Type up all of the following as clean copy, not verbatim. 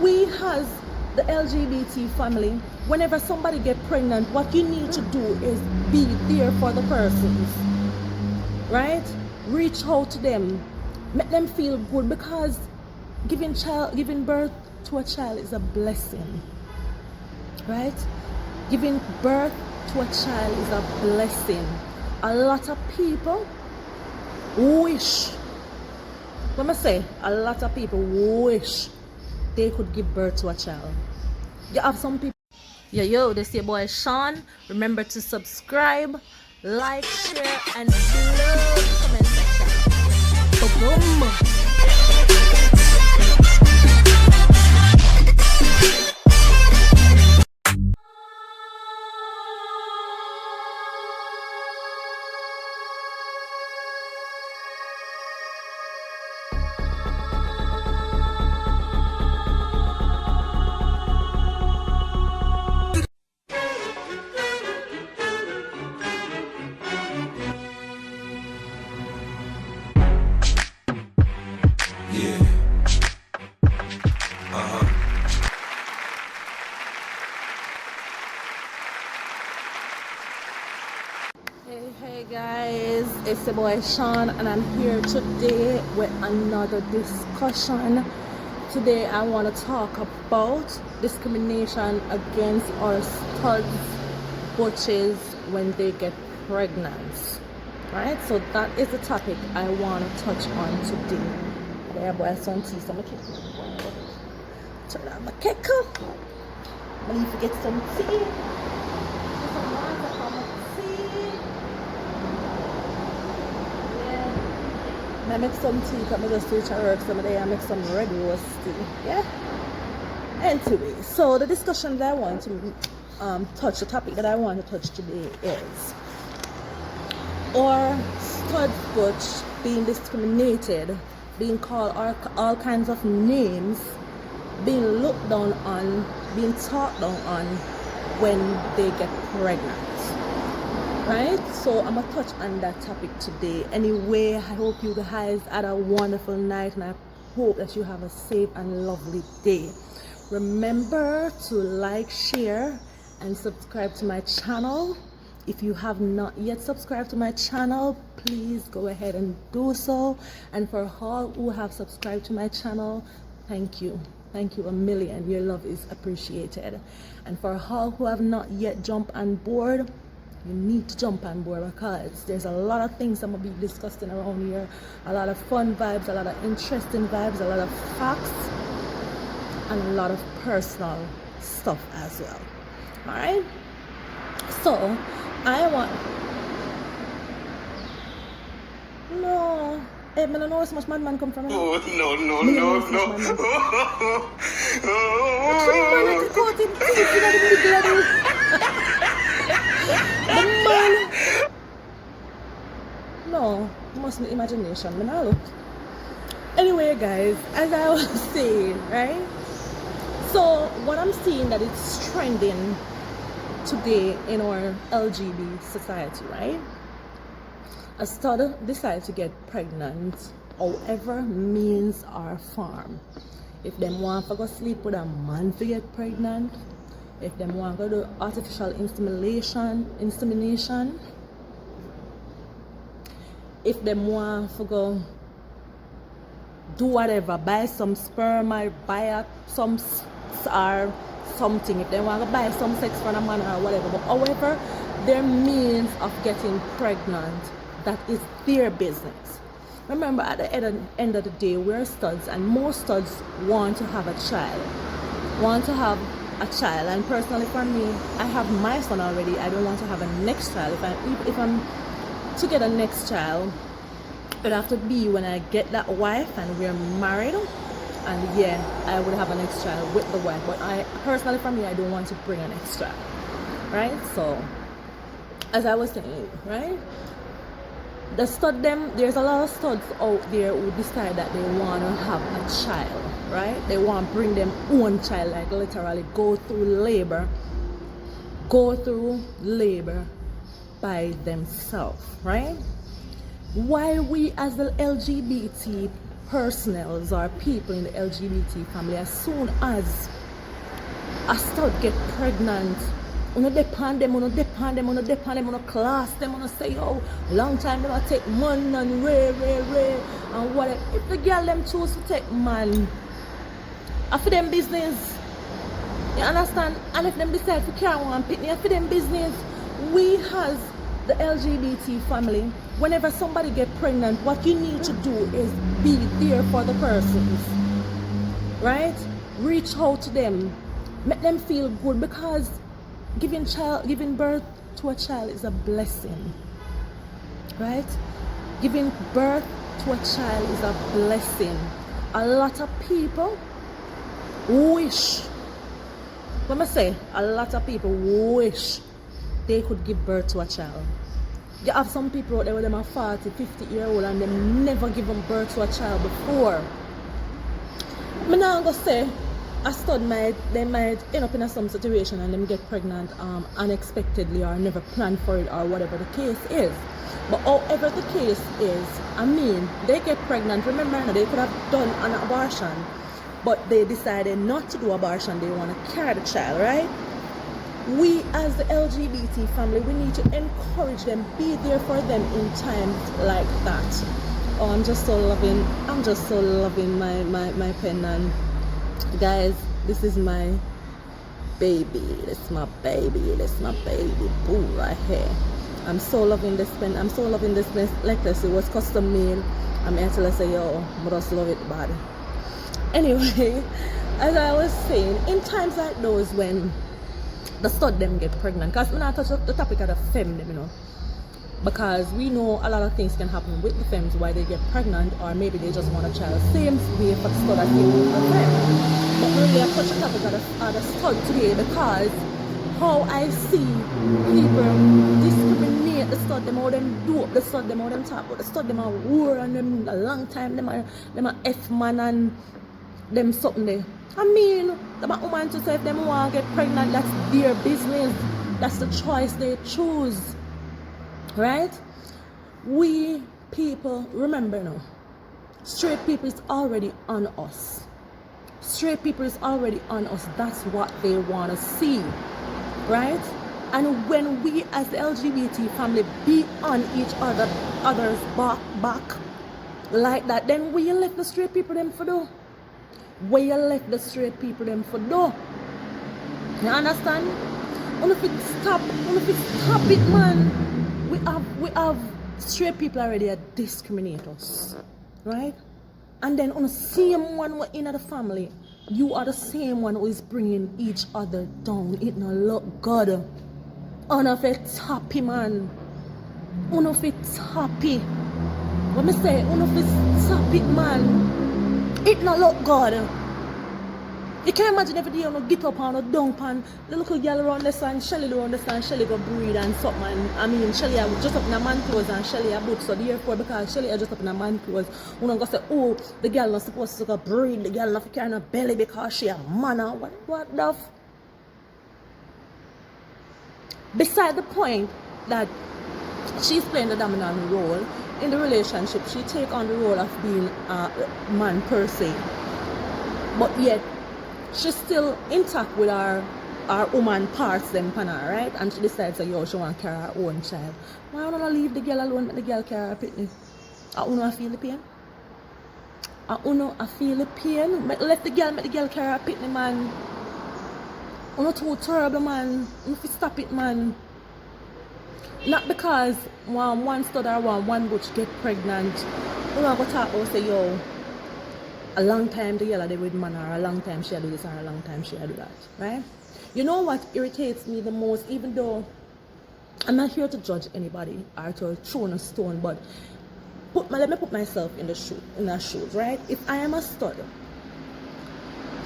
we as the LGBT family, whenever somebody get pregnant, what you need to do is be there for the persons, right? Reach out to them, make them feel good, because giving birth to a child is a blessing, right? Giving birth to a child is a blessing. A lot of people wish, let me say, a lot of people wish they could give birth to a child. You have some people. Yo, this is your boy Sean. Remember to subscribe, like, share, and below the comment section. Boom. Hey guys, it's your boy Sean, and I'm here today with another discussion. Today I want to talk about discrimination against our studs, butches, when they get pregnant. Right? So that is the topic I want to touch on today. Yeah, boy, some tea, some cake. Turn on the cake. I'm going to get some tea. I make some tea, because I just reach work some day. I make some red roast tea. Yeah. Anyway, so the discussion that I want to touch, the topic that I want to touch today is our stud butch being discriminated, being called all kinds of names, being looked down on, being talked down on when they get pregnant. Right, so I'm gonna touch on that topic today. Anyway, I hope you guys had a wonderful night, and I hope that you have a safe and lovely day. Remember to like, share, and subscribe to my channel. If you have not yet subscribed to my channel, please go ahead and do so. And for all who have subscribed to my channel, thank you a million. Your love is appreciated. And for all who have not yet jumped on board, you need to jump on board, because there's a lot of things I'm going to be discussing around here. A lot of fun vibes, a lot of interesting vibes, a lot of facts, and a lot of personal stuff as well. Alright? So, I want... No. Hey, I don't know so much madman come from. No. No, it must be imagination. But now look. Anyway, guys, as I was saying, right? So what I'm seeing that it's trending today in our LGBT society, right? A stud decides to get pregnant, however means or form. If them want to go sleep with a man to get pregnant, if them want to do artificial insemination, if them want to go do whatever, buy some sperm or buy some or something, if they want to buy some sex from a man or whatever, but however their means of getting pregnant, that is their business. Remember, at the end of the day, we're studs, and most studs want to have a child, and personally for me, I have my son already. I don't want to have a next child. If I'm to get a next child, it have to be when I get that wife and we're married, and yeah, I would have a next child with the wife. But I personally, for me, I don't want to bring a next child, right? So as I was saying, right, the stud there's a lot of studs out there who decide that they want to have a child, right? They want to bring them own child, like literally go through labor by themselves, right? Why we as the LGBT personnels or people in the LGBT family, as soon as a stud get pregnant, uno depend them, uno class them, uno say, oh, long time they take man and ray, and whatever. If the girl them choose to take man, after them business, you understand? And if them decide to carry on pitney, after them business, we as the LGBT family, whenever somebody get pregnant, what you need to do is be there for the persons, right? Reach out to them, make them feel good, because giving birth to a child is a blessing, right? Giving birth to a child is a blessing. A lot of people wish, let me say, a lot of people wish they could give birth to a child. You have some people out there with them are 40, 50-year-old and they never given birth to a child before. I'm not going to say a stud might end up in some situation and them get pregnant unexpectedly or never planned for it or whatever the case is. But however the case is, I mean, they get pregnant. Remember, they could have done an abortion, but they decided not to do abortion. They want to carry the child, right? We as the LGBT family, we need to encourage them, be there for them in times like that. Oh, I'm just so loving my pen. And guys, this is my baby. This is my baby boo right here. I'm so loving this pen. I'm so loving this pen like this. It was custom made. I'm here to say, yo, I just love it bad. Anyway, as I was saying, in times like those when the stud them get pregnant, because I'm not touch the topic of the femme them, you know, because we know a lot of things can happen with the femmes, why they get pregnant, or maybe they just want a child. Same way for the stud as they do for the femme. But really I touch the topic of the stud today because how I see people discriminate the stud, them how them do up the stud, them how them talk about the stud, them are war and them a long time, them are F-man and them something there. I mean, the woman to say if them want to get pregnant, that's their business. That's the choice they choose. Right? We people, remember now, straight people is already on us. Straight people is already on us. That's what they want to see. Right? And when we as the LGBT family be on each other's back like that, then we let the straight people them for do. Where you left the straight people them for do. You understand? If it stop it, man. We have straight people already that discriminate us. Right? And then on the same one we're in the family, you are the same one who is bringing each other down. It no look good. On of it happy, man. On of it happy. What me say? On of it happy, man. It not look good. You can't imagine every day you get up and dump and the little girl around the sun, Shelly around the sun, Shelly go breed and something. I mean, Shelly are just up in a man clothes and Shelly are boots. So therefore, because Shelly are just up in a man clothes, we're not going to say, oh, the girl not supposed to go breed, the girl not carry a belly because she a man. What the f? Beside the point that she's playing the dominant role in the relationship, she take on the role of being a man per se, but yet she's still intact with her woman parts them pan her, right? And she decides that yo, she want to carry her own child. Why don't I leave the girl alone, let the girl carry her pitney? I uno feel the pain. I feel the pain. Let the girl carry her pitney, man. Uno too terrible, man. If you stop it, man. Not because one stud or one butch get pregnant, you know, go talk about say, yo, a long time the girl they with man, or a long time she do this, or a long time she do that, right? You know what irritates me the most, even though I'm not here to judge anybody or to throw a stone, but let me put myself in their shoes, right? If I am a stud,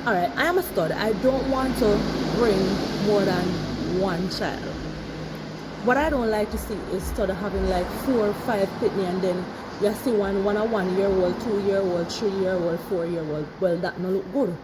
alright, I am a stud, I don't want to bring more than one child. What I don't like to see is stud having like 4 or 5 pitney and then you see one 1-year-old, 2-year-old, 3-year-old, 4-year-old. Well, that no look good.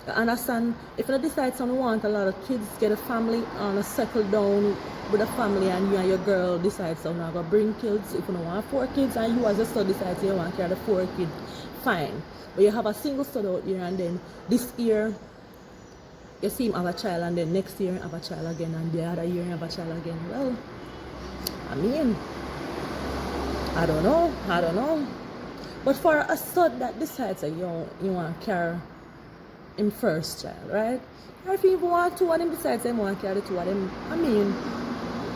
You understand? If you decide someone want a lot of kids, get a family and settle down with a family, and you and your girl decide so now go bring kids. If you don't want 4 kids and you as a stud decide you want to carry the fine. But you have a single stud out here, and then this year you see him have a child, and then next year you have a child again, and the other year you have a child again. Well, I mean, I don't know. But for a stud that decides that you want to carry him first child, right? Or if you even want two of them decides they want to carry the two of them, I mean,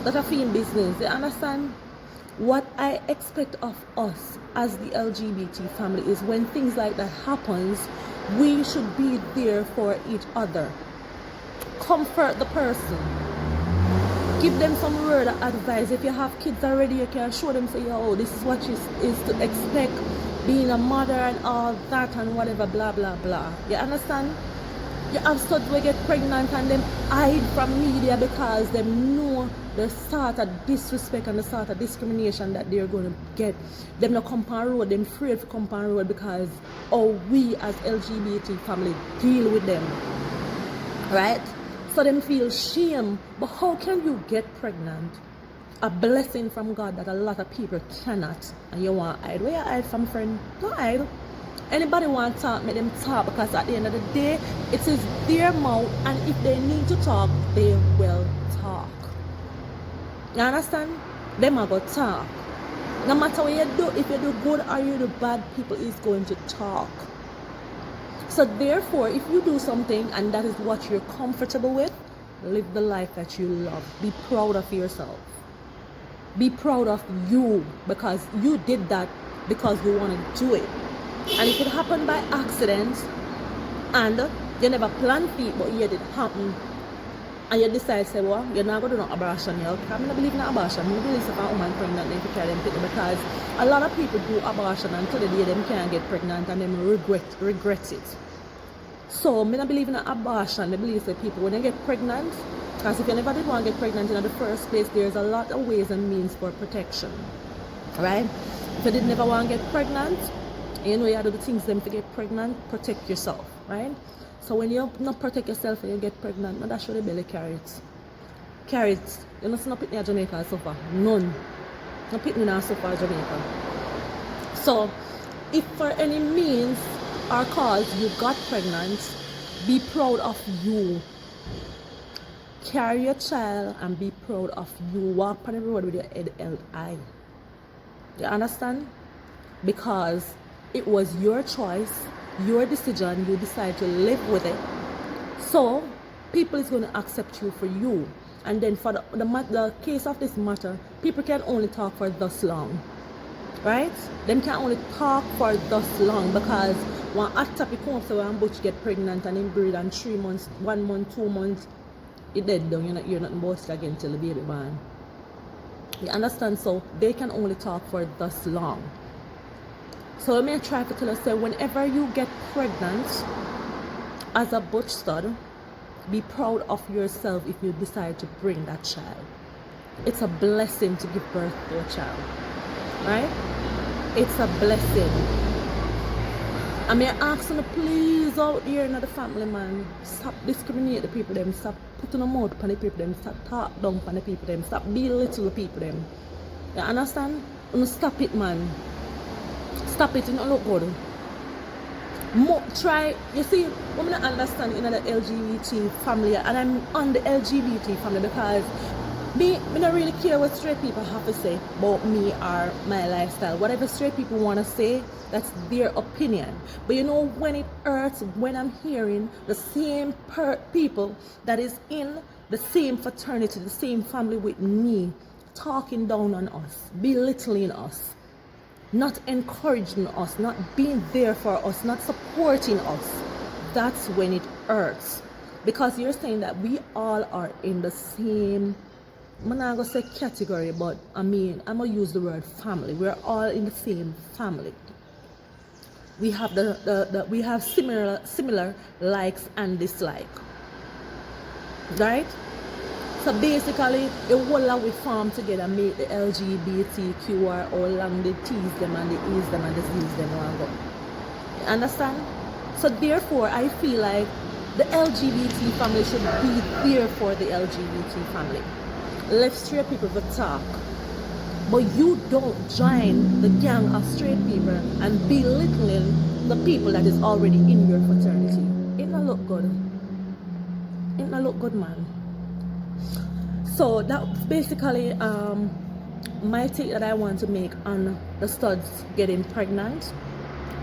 that's a film business. You understand? What I expect of us as the LGBT family is when things like that happens, we should be there for each other. Comfort the person. Give them some word of advice. If you have kids already, you can show them, say, yo, this is what is to expect, being a mother and all that and whatever, blah, blah, blah. You understand? You have studs who get pregnant and them hide from media because they know the sort of disrespect and the sort of discrimination that they're going to get. Them not come on road, them afraid to come on road because we as LGBT family deal with them. Right? So them feel shame. But how can you get pregnant? A blessing from God that a lot of people cannot. And you want to hide. Where you hide from, friend? Don't hide. Anybody want to talk, make them talk, because at the end of the day, it is their mouth, and if they need to talk, they will talk. You understand? Them are going to talk. No matter what you do, if you do good or you do bad, people is going to talk. So therefore, if you do something and that is what you're comfortable with, live the life that you love. Be proud of yourself. Be proud of you, because you did that because you want to do it. And if it happened by accident and you never planned for it, but yet it happened, and you decide, say, well, you're not going to do no abortion, I'm not believe in abortion. I believe if a woman pregnant, they carry them pregnant, because a lot of people do abortion and to the day them can't get pregnant and them regret it. So I don't believe in abortion. I believe that people, when they get pregnant, because if you never did want to get pregnant in the first place, there's a lot of ways and means for protection. Right? If you did never want to get pregnant, you know you have to do things them to get pregnant, protect yourself, right? So when you not protect yourself and you get pregnant, no, that's what the belly carry it. Carry it. You know, not picking in Jamaica suffer. None. No picking in suffer in Jamaica. So if for any means or cause you got pregnant, be proud of you. Carry your child and be proud of you. Walk on the road with your head held high. You understand? Because it was your choice, your decision, you decide to live with it. So, people is going to accept you for you. And then for the case of this matter, people can only talk for thus long. Right? Them can only talk for thus long, because when hot topic comes up, so when Butch get pregnant and in breed and 3 months, 1 month, 2 months, it dead down. You're not boasted again till the baby born. You understand? So, they can only talk for thus long. So let me try to tell us that whenever you get pregnant as a Butch stud, be proud of yourself if you decide to bring that child. It's a blessing to give birth to a child, right? It's a blessing. I may ask them, please out here in the family, man, stop discriminating the people them, stop putting them out on the people them, stop talk down on the people them, stop belittle the people them. You understand? Stop it, man. Stop it, it don't look good. Try, you see, when I understand in the LGBT family, and I'm on the LGBT family, because me don't really care what straight people have to say about me or my lifestyle. Whatever straight people want to say, that's their opinion. But you know, when it hurts, when I'm hearing the same people that is in the same fraternity, the same family with me, talking down on us, belittling us, not encouraging us, not being there for us, not supporting us, that's when it hurts. Because you're saying that we all are in the same, I'm not going to say category, but I mean, I'm going to use the word family. We're all in the same family. We have we have similar likes and dislikes, right? So basically, the whole of we form together make the LGBTQ or all along the tease them and the ease them and the Z's them and go. You understand? So therefore, I feel like the LGBT family should be there for the LGBT family. Let straight people to talk. But you don't join the gang of straight people and belittling the people that is already in your fraternity. It not look good. It not look good, man. So that's basically my take that I want to make on the studs getting pregnant.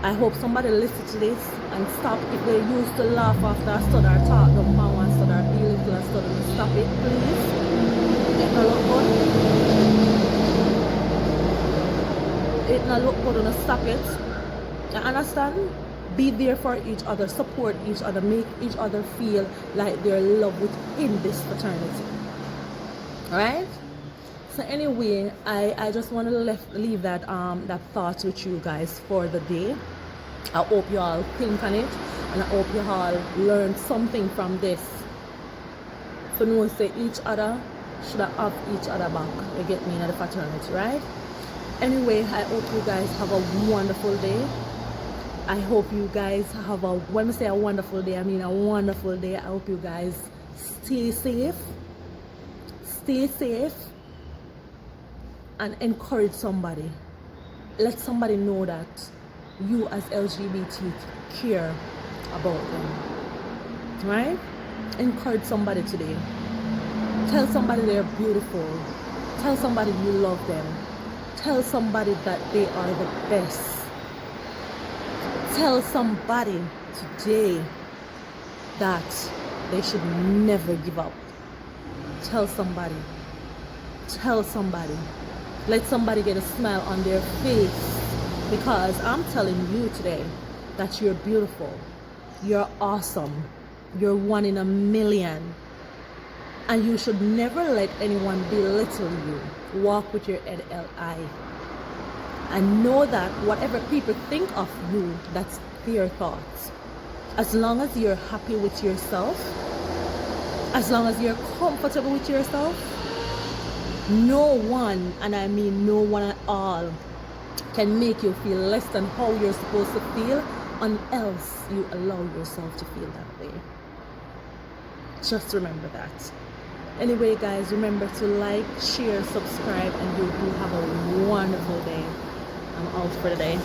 I hope somebody listen to this and stop. If they used to laugh after a stud or talk them pound one stud or be little a stud, and stop it, please. It not look good. It not look good, and stop it. You understand? Be there for each other, support each other, make each other feel like they're loved within this fraternity. Alright? So anyway, I just want to leave that that thought with you guys for the day. I hope you all think on it, and I hope you all learn something from this. So no say each other should have each other back. You get me, in the fraternity, right? Anyway, I hope you guys have a wonderful day. I hope you guys have a, when I say a wonderful day, I mean a wonderful day. I hope you guys stay safe, and encourage somebody. Let somebody know that you as LGBT care about them, right? Encourage somebody today. Tell somebody they're beautiful. Tell somebody you love them. Tell somebody that they are the best. Tell somebody today that they should never give up. Tell somebody. Tell somebody. Let somebody get a smile on their face, because I'm telling you today that you're beautiful. You're awesome. You're one in a million. And you should never let anyone belittle you. Walk with your head high. And know that whatever people think of you, that's their thoughts. As long as you're happy with yourself, as long as you're comfortable with yourself, no one, and I mean no one at all, can make you feel less than how you're supposed to feel, unless you allow yourself to feel that way. Just remember that. Anyway, guys, remember to like, share, subscribe, and you do have a wonderful day. I'm out for the day.